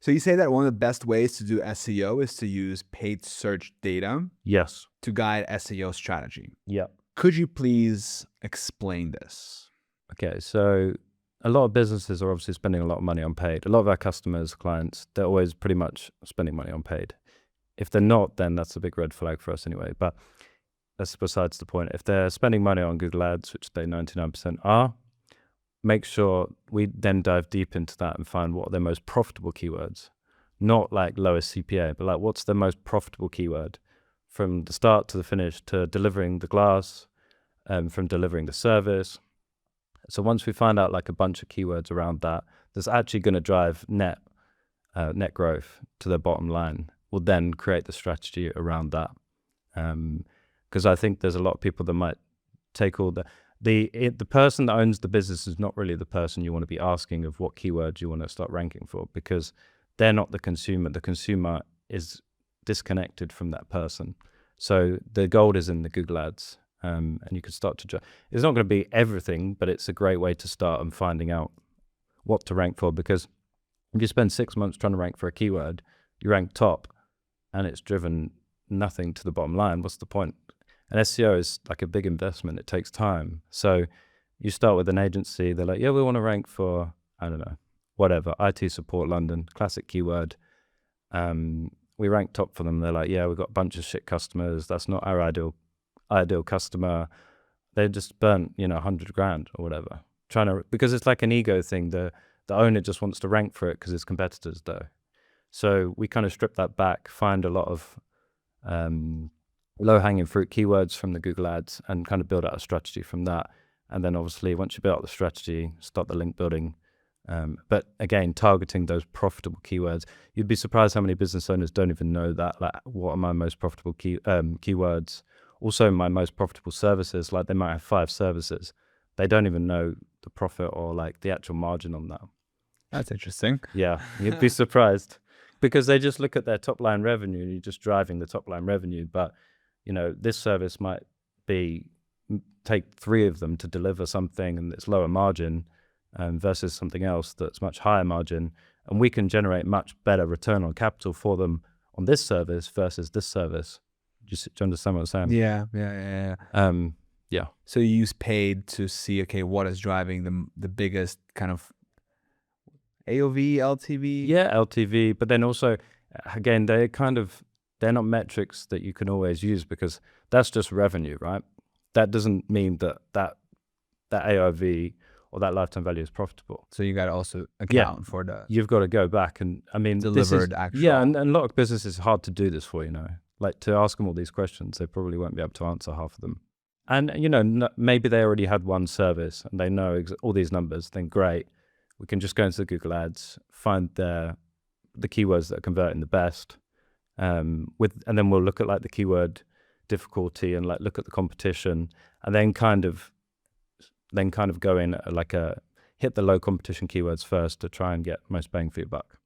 So you say that one of the best ways to do SEO is to use paid search data Yes. to guide SEO strategy. Yeah. Could you please explain this? Okay, so a lot of businesses are obviously spending a lot of money on paid. A lot of our customers, clients, they're always pretty much spending money on paid. If they're not, then that's a big red flag for us anyway. But that's besides the point. If they're spending money on Google Ads, which they 99% are, make sure we then dive deep into that and find what are their most profitable keywords. Not like lowest CPA, but like what's their most profitable keyword from the start to the finish, to delivering the glass, from delivering the service. So once we find out like a bunch of keywords around that, that's actually going to drive net growth to their bottom line, we'll then create the strategy around that. Because I think there's a lot of people that might take all the person that owns the business is not really the person you want to be asking of what keywords you want to start ranking for, because they're not the consumer. The consumer is disconnected from that person. So the gold is in the Google Ads. And you can start to, it's not going to be everything, but it's a great way to start and finding out what to rank for. Because if you spend 6 months trying to rank for a keyword, you rank top and it's driven nothing to the bottom line. What's the point? And SEO is like a big investment. It takes time. So you start with an agency. They're like, yeah, we want to rank for, I don't know, whatever, IT support London, classic keyword. We rank top for them. They're like, yeah, we've got a bunch of shit customers. That's not our ideal customer. They just burnt, 100 grand or whatever, because it's like an ego thing. The owner just wants to rank for it because his competitors do. So we kind of strip that back, find a lot of low-hanging fruit keywords from the Google Ads and kind of build out a strategy from that. And then obviously once you build out the strategy, start the link building. But again, targeting those profitable keywords. You'd be surprised how many business owners don't even know that, like, what are my most profitable keywords? Also, my most profitable services, like they might have 5 services. They don't even know the profit or like the actual margin on that. That's interesting. Yeah, you'd be surprised because they just look at their top line revenue and you're just driving the top line revenue. But, this service might take 3 of them to deliver something and it's lower margin versus something else that's much higher margin. And we can generate much better return on capital for them on this service versus this service. Do you understand what I'm saying? Yeah. So you use paid to see, okay, what is driving the biggest kind of AOV, LTV? Yeah, LTV. But then also, again, they're not metrics that you can always use because that's just revenue, right? That doesn't mean that AOV or that lifetime value is profitable. So you got to also account for that. You've got to go back and, delivered actual. Yeah, and a lot of businesses, it's hard to do this for, Like to ask them all these questions, they probably won't be able to answer half of them. And, maybe they already had one service and they know all these numbers, then great. We can just go into the Google Ads, find the keywords that are converting the best. And then we'll look at like the keyword difficulty and like look at the competition and then kind of go in like hit the low competition keywords first to try and get most bang for your buck.